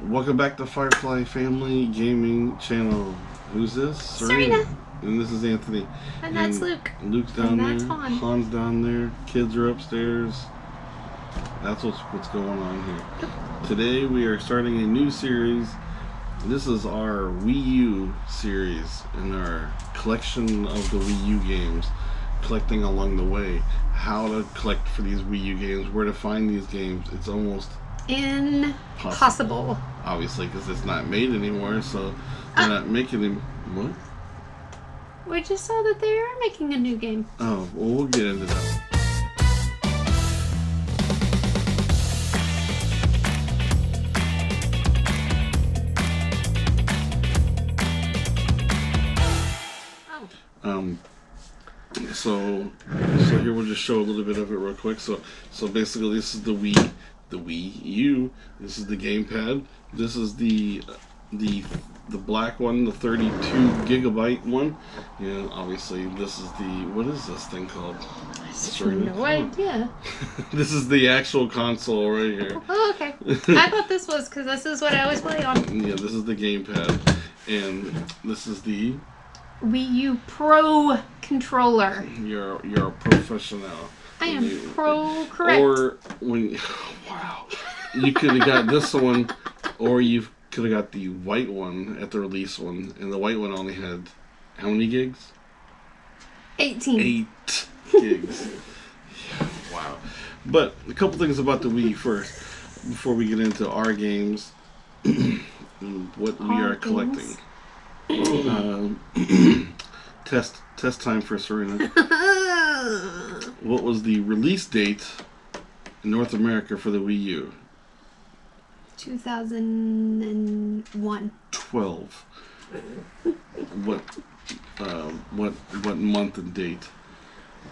Welcome back to Firefly Family Gaming Channel. Who's this? Serena. And this is Anthony. And that's Luke. Luke's down and that's there. Han. Han's down there. Kids are upstairs. That's what's going on here. Today we are starting a new series. This is our Wii U series in our collection of the Wii U games. Collecting along the way. How to collect for these Wii U games. Where to find these games. It's almost impossible. Obviously, because it's not made anymore, so they're not making them. What? We just saw that they are making a new game. Oh, well, we'll get into that. So here we'll just show a little bit of it real quick. So basically, this is the Wii U. This is the gamepad. This is the black one, the 32 gigabyte one. And obviously, this is what is this thing called? I have no idea. This is the actual console right here. Oh, okay. I thought this was because this is what I always play on. Yeah, this is the gamepad, and this is the Wii U Pro controller. You're a professional. I am correct. Or when wow, you could have got this one, or you could have got the white one at the release one, and the white one only had how many gigs? 18. 8 gigs. Yeah, wow. But a couple things about the Wii first, before we get into our games, and what we are collecting. Test time for Serena. What was the release date in North America for the Wii U? 2001. 12. What month and date?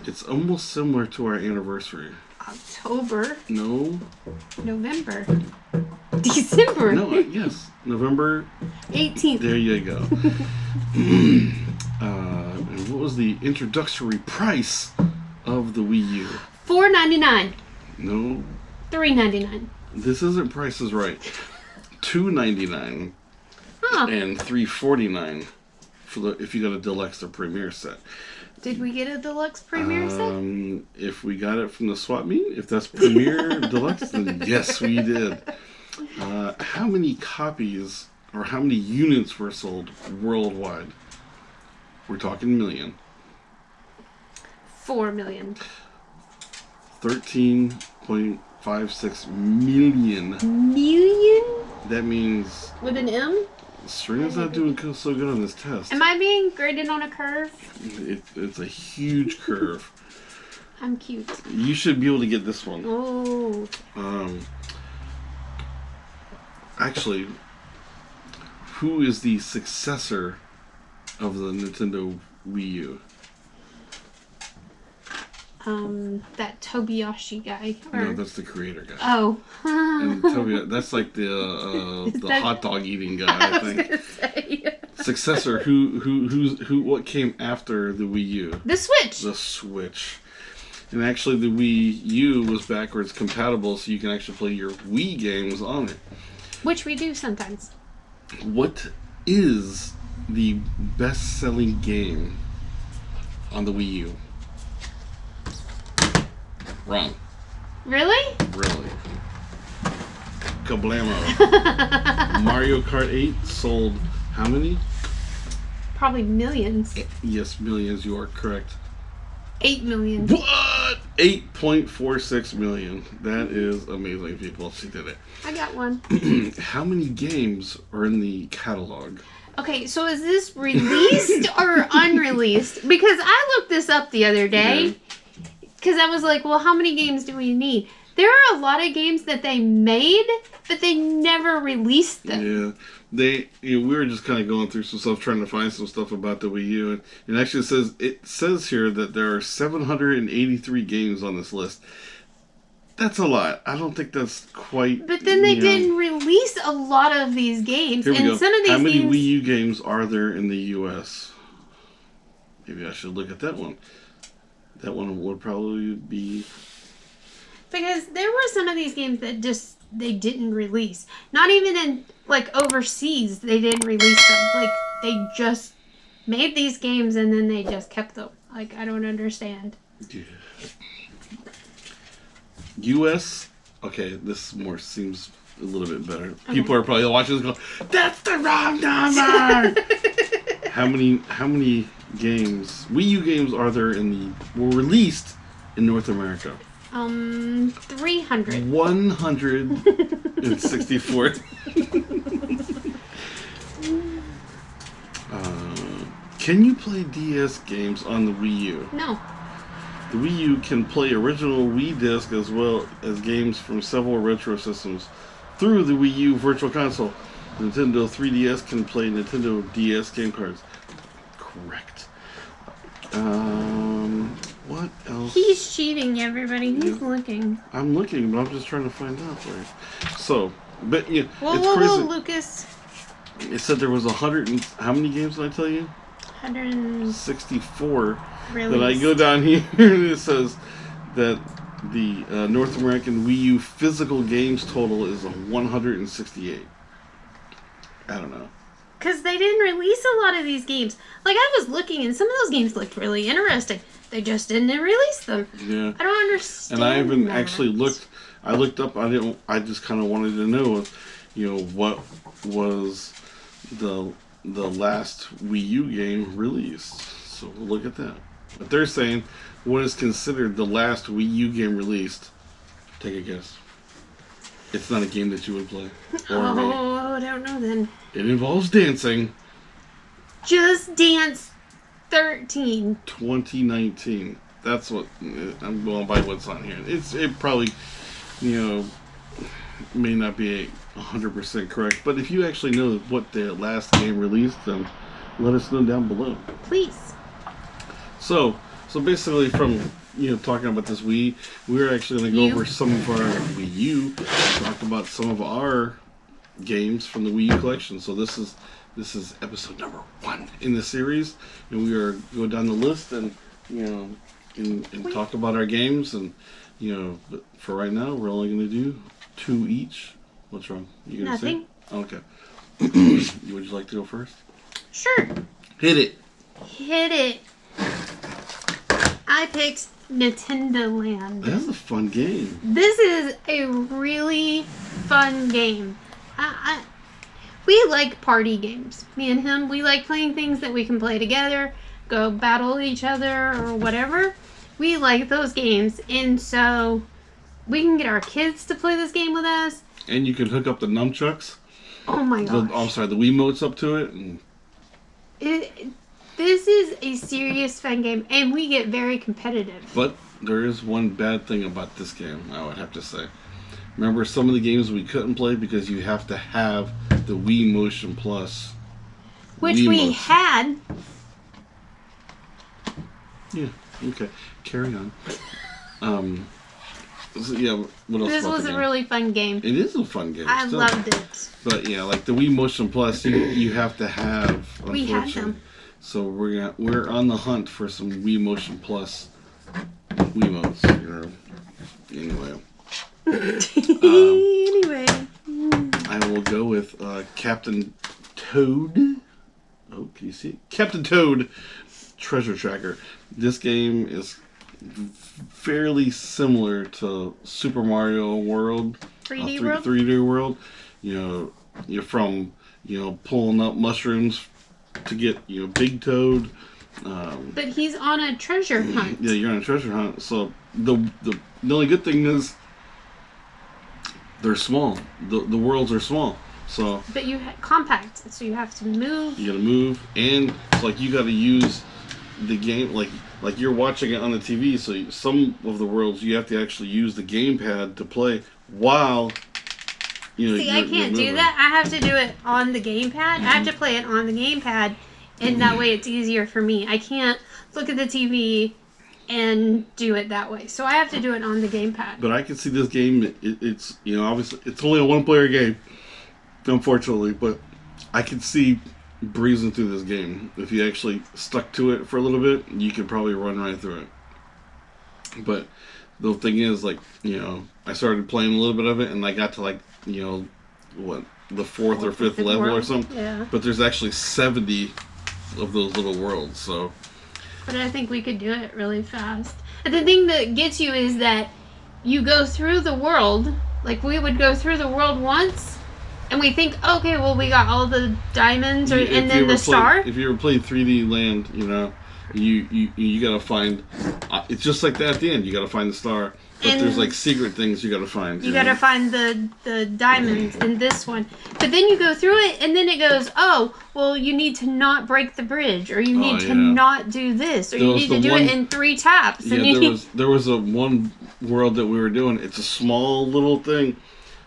It's almost similar to our anniversary. October. No. November. December. No. Yes. November 18th. There you go. And what was the introductory price of the Wii U? $4.99. No. $3.99. This isn't Price is Right. $2.99 and $3.49 for if you got a deluxe or premiere set. Did we get a deluxe premiere set? If we got it from the swap meet, if that's premiere deluxe, then yes, we did. How many copies or how many units were sold worldwide? We're talking million. 4 million. 13.56 million. Million? That means... With an M? Serena's not doing so good on this test. Am I being graded on a curve? It's a huge curve. I'm cute. You should be able to get this one. Oh. Actually, who is the successor of the Nintendo Wii U? That Tobiyashi guy. No, that's the creator guy. Oh. And that's like the hot dog eating guy, I think. I was gonna say. Successor, what came after the Wii U? The Switch. The Switch. And actually the Wii U was backwards compatible, so you can actually play your Wii games on it. Which we do sometimes. What is the best-selling game on the Wii U? Wrong. Really? Really. Kablamo. Mario Kart 8 sold how many? Probably millions. Yes, millions. You are correct. 8 million. What? 8.46 million. That is amazing, people. She did it. I got one. How many games are in the catalog? Okay, so is this released or unreleased? Because I looked this up the other day. Because I was like, well, how many games do we need? There are a lot of games that they made, but they never released them. Yeah, we were just kind of going through some stuff, trying to find some stuff about the Wii U, and it actually says here that there are 783 games on this list. That's a lot. I don't think that's quite. But then they didn't release a lot of these games, Here we go. Some of these How many games... Wii U games are there in the U.S.? Maybe I should look at that one. That one would probably be... Because there were some of these games that just they didn't release. Not even in, like, overseas, they didn't release them. Like, they just made these games and then they just kept them. Like, I don't understand. Yeah. U.S. Okay, this more seems a little bit better. Okay. People are probably watching this going, "That's the wrong number." How many games, Wii U games, are there were released in North America? 300. 164. Can you play DS games on the Wii U? No. The Wii U can play original Wii disc as well as games from several retro systems through the Wii U Virtual Console. Nintendo 3DS can play Nintendo DS game cards. Correct. What else? He's cheating, everybody. He's looking. I'm looking, but I'm just trying to find out for you. So, but yeah, whoa, it's crazy. Whoa, Lucas. It said there was 100 and how many games did I tell you? 164. Released. Then I go down here and it says that the North American Wii U physical games total is 168. I don't know. Because they didn't release a lot of these games. Like, I was looking and some of those games looked really interesting. They just didn't release them. Yeah. I don't understand. And I haven't actually looked. I looked up. I just kind of wanted to know, what was the last Wii U game released. So we'll look at that. But they're saying, what is considered the last Wii U game released? Take a guess. It's not a game that you would play. I don't know then. It involves dancing. Just Dance 13. 2019. That's what I'm going by what's on here. It probably, may not be 100% correct. But if you actually know what the last game released, then let us know down below. Please. So basically from talking about this Wii, we're actually going to go over some of our Wii U, talk about some of our games from the Wii U collection. So this is episode number 1 in the series, and we are go down the list and and talk about our games, and but for right now we're only going to do 2 each. What's wrong? You gonna Nothing. Say? Okay. Would you like to go first? Sure. Hit it. I picked Nintendo Land. That's a fun game. This is a really fun game. We like party games. Me and him, we like playing things that we can play together, go battle each other or whatever. We like those games, and so we can get our kids to play this game with us. And you can hook up the nunchucks. Oh my gosh. The Wiimotes up to it. And this is a serious fun game, and we get very competitive. But there is one bad thing about this game, I would have to say. Remember some of the games we couldn't play because you have to have the Wii Motion Plus. Which we had. Yeah, okay. Carry on. So yeah, what else? This was a really fun game. It is a fun game. I loved it. But yeah, like the Wii Motion Plus, you have to have. We had them. So we're on the hunt for some Wii Motion Plus Wiimotes. Anyway. Anyway. I will go with Captain Toad. Oh, can you see it? Captain Toad Treasure Tracker. This game is fairly similar to Super Mario World. 3D World? 3D World. You're from, pulling up mushrooms to get, Big Toad. But he's on a treasure hunt. Yeah, you're on a treasure hunt. So the only good thing is they're small. The worlds are small. So. But you compact, so you have to move. You gotta move, and it's like you gotta use the game like you're watching it on the TV. So some of the worlds you have to actually use the gamepad to play while. See, I can't do that. I have to do it on the gamepad. Mm-hmm. I have to play it on the gamepad, and that way it's easier for me. I can't look at the TV and do it that way. So I have to do it on the gamepad. But I can see this game. It's obviously it's only a 1-player game, unfortunately. But I can see breezing through this game. If you actually stuck to it for a little bit, you could probably run right through it. But the thing is, like, I started playing a little bit of it, and I got to, like, the fourth or fifth level world. or something. Yeah. But there's actually 70 of those little worlds, so. But I think we could do it really fast. And the thing that gets you is that you go through the world, like we would go through the world once, and we think, okay, well, we got all the diamonds, and then the star. If you ever played 3D Land, you gotta find. It's just like that at the end. You gotta find the star, but there's like secret things you gotta find. You gotta find the diamonds in this one, but then you go through it, and then it goes, oh, well, you need to not break the bridge, or you need to not do this, or you need to do it in 3 taps. Yeah, there was a one world that we were doing. It's a small little thing,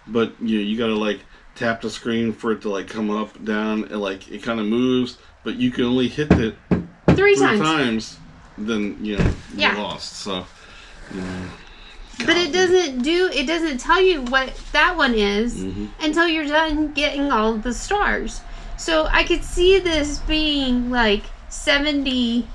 but you gotta like tap the screen for it to like come up, down, and like it kind of moves, but you can only hit it 3 times. Then you're lost. So, but it doesn't tell you what that one is until you're done getting all the stars. So I could see this being like 70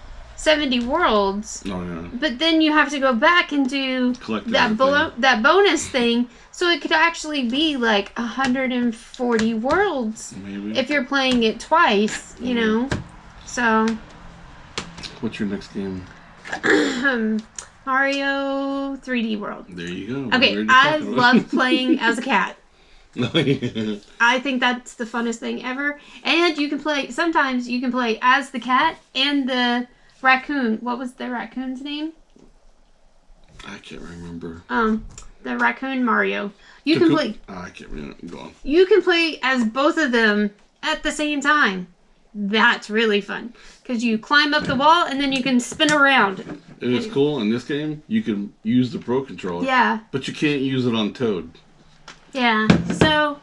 worlds. Oh yeah. But then you have to go back and do that bonus thing. So it could actually be like 140 worlds. Maybe. If you're playing it twice, So. What's your next game? Mario 3D World. There you go. Okay, I love playing as a cat. Yeah. I think that's the funnest thing ever. And sometimes you can play as the cat and the raccoon. What was the raccoon's name? I can't remember. The Raccoon Mario. I can't remember. Go on. You can play as both of them at the same time. That's really fun. Because you climb up the wall and then you can spin around. And it's cool. In this game, you can use the Pro Controller. Yeah. But you can't use it on Toad. Yeah. So,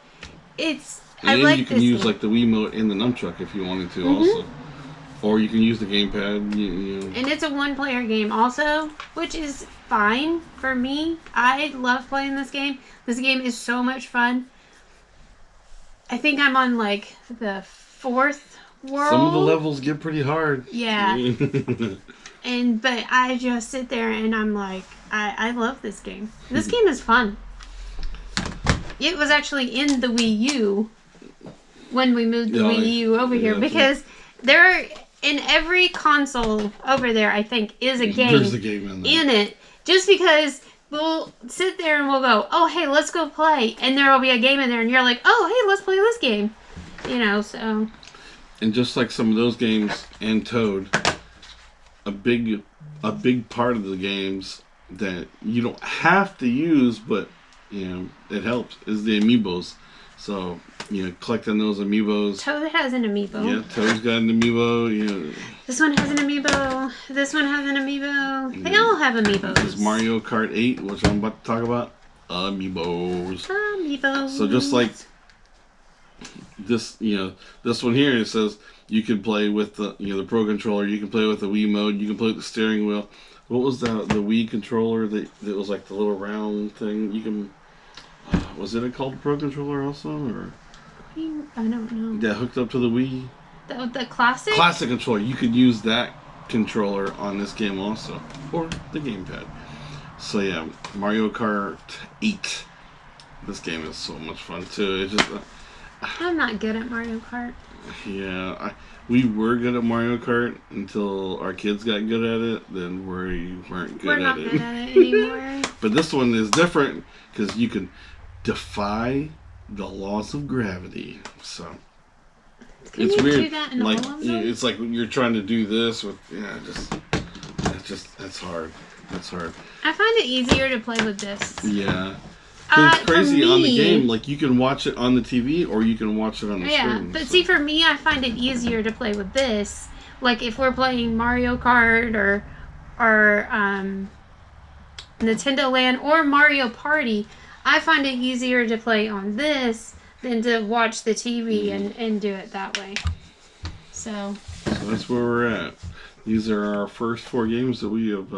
I like you can use like the Wiimote and the nunchuck if you wanted to also. Or you can use the gamepad. And it's a 1-player game also, which is fine for me. I love playing this game. This game is so much fun. I think I'm on like the 4th world. Some of the levels get pretty hard. Yeah. But I just sit there and I'm like, I love this game. This game is fun. It was actually in the Wii U when we moved the Wii U over here because there are, in every console over there, I think, is a game. There's a game in it. Just because we'll sit there and we'll go, oh, hey, let's go play. And there will be a game in there and you're like, oh, hey, let's play this game. So. And just like some of those games and Toad, a big part of the games that you don't have to use, but it helps, is the amiibos. So collecting those amiibos. Toad has an amiibo. Yeah, Toad's got an amiibo. This one has an amiibo. This one has an amiibo. They all have amiibos. This is Mario Kart 8, which I'm about to talk about. Amiibos. So just like this, this one here, it says you can play with the the Pro Controller. You can play with the Wii mode. You can play with the steering wheel. What was the Wii controller that was like the little round thing? You can. Was it called Pro Controller also, or? I don't know. Yeah, hooked up to the Wii. The classic. Classic controller. You could use that controller on this game also, or the gamepad. So yeah, Mario Kart 8. This game is so much fun too. It just. I'm not good at Mario Kart. Yeah, we were good at Mario Kart until our kids got good at it. Then we weren't good at it. We're not good at it anymore. But this one is different because you can defy the laws of gravity. So it's weird. Do that in all of them? It's like you're trying to do this with that's hard. That's hard. I find it easier to play with this. Yeah. But it's crazy on the game. Like you can watch it on the TV or you can watch it on the screen. Yeah, but see, for me, I find it easier to play with this. Like if we're playing Mario Kart or Nintendo Land or Mario Party, I find it easier to play on this than to watch the TV and do it that way. So that's where we're at. These are our first 4 games that we have.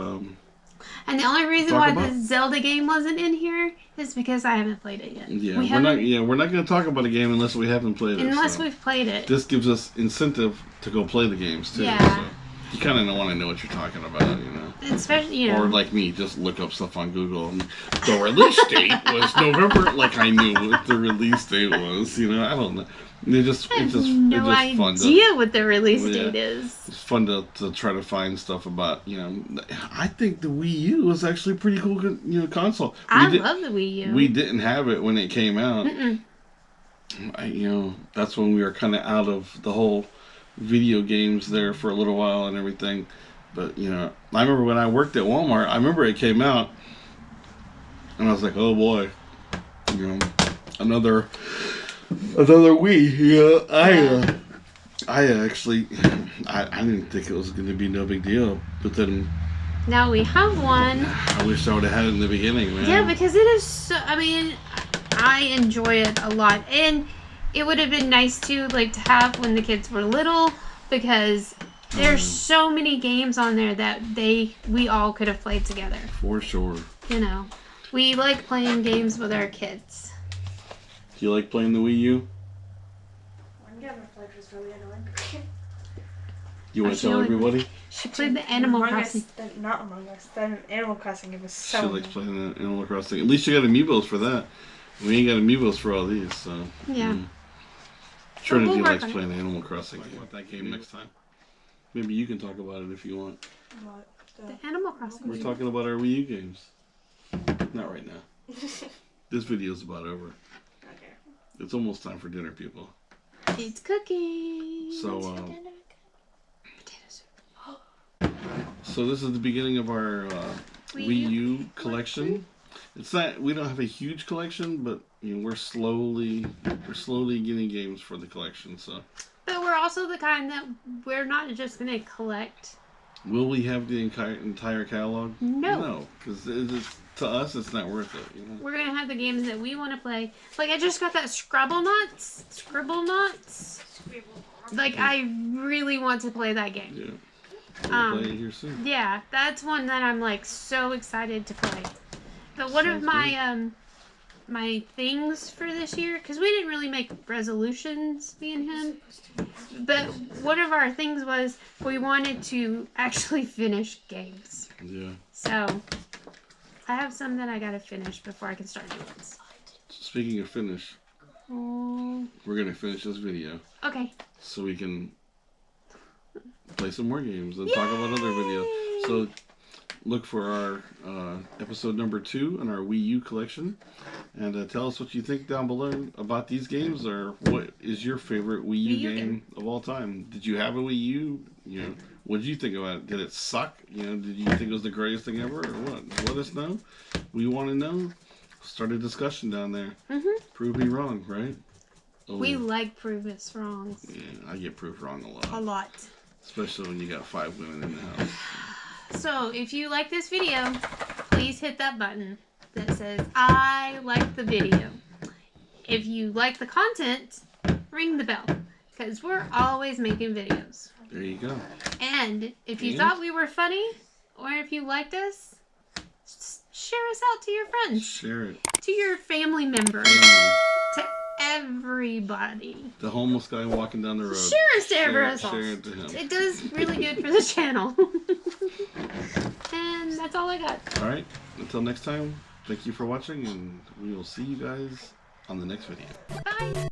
And the only reason why the Zelda game wasn't in here is because I haven't played it yet. Yeah, we're not going to talk about a game unless we haven't played it. Unless we've played it. This gives us incentive to go play the games too. Yeah. So you kind of want to know what you're talking about, Especially, you know. Or like me, just look up stuff on Google. And the release date was November. Like I knew what the release date was. You know, I don't know. It's just no fun idea what the release date is. It's fun to try to find stuff about. You know, I think the Wii U was actually a pretty cool, console. I love the Wii U. We didn't have it when it came out. That's when we were kind of out of the whole video games there for a little while and everything. But I remember when I worked at Walmart. I remember it came out, and I was like, "Oh boy, another Wii." I actually, I didn't think it was going to be no big deal, but then now we have one. I wish I would have had it in the beginning, man. Yeah, because it is so. I mean, I enjoy it a lot, and it would have been nice to have when the kids were little, because there's so many games on there that we all could have played together. For sure. We like playing games with our kids. Do you like playing the Wii U? One game I played was really annoying. You want to tell everybody? She played the Animal Crossing. Not Among Us. Then Animal Crossing. It was so. She likes playing the Animal Crossing. At least you got amiibos for that. We ain't got amiibos for all these, so. Yeah. Trinity likes playing Animal Crossing. I want that game next time. Maybe you can talk about it if you want. What? The Animal Crossing. We're talking about our Wii U games. Not right now. This video's about over. Okay. It's almost time for dinner, people. It's cooking. So, so this is the beginning of our Wii U collection. It's not. We don't have a huge collection, but we're slowly getting games for the collection. So. But we're also the kind that we're not just gonna collect. Will we have the entire catalog? No, because to us it's not worth it. We're gonna have the games that we want to play. Like I just got that Scribble Knots. Like I really want to play that game. Yeah. We'll play it here soon. Yeah, that's one that I'm so excited to play. But one of my my things for this year, because we didn't really make resolutions, me and him, but one of our things was we wanted to actually finish games. Yeah. So I have some that I gotta finish before I can start doing this. Speaking of finish, we're gonna finish this video. Okay. So we can play some more games and talk about other videos. So look for our episode number 2 in our Wii U collection, and tell us what you think down below about these games, or what is your favorite Wii U game of all time. Did you have a Wii U? What did you think about it? Did it suck? Did you think it was the greatest thing ever, or what? Let us know. We want to know. Start a discussion down there. Prove me wrong, right? Oh. We like prove us wrong. Yeah, I get proved wrong a lot. A lot. Especially when you got 5 women in the house. So, if you like this video, please hit that button that says, I like the video. If you like the content, ring the bell, because we're always making videos. There you go. And if you thought we were funny, or if you liked us, share us out to your friends. Share it. To your family members. To everybody. The homeless guy walking down the road. Share us to everyone else. Share it to him. It does really good for the channel. And that's all I got. Alright, until next time, thank you for watching, and we will see you guys on the next video. Bye.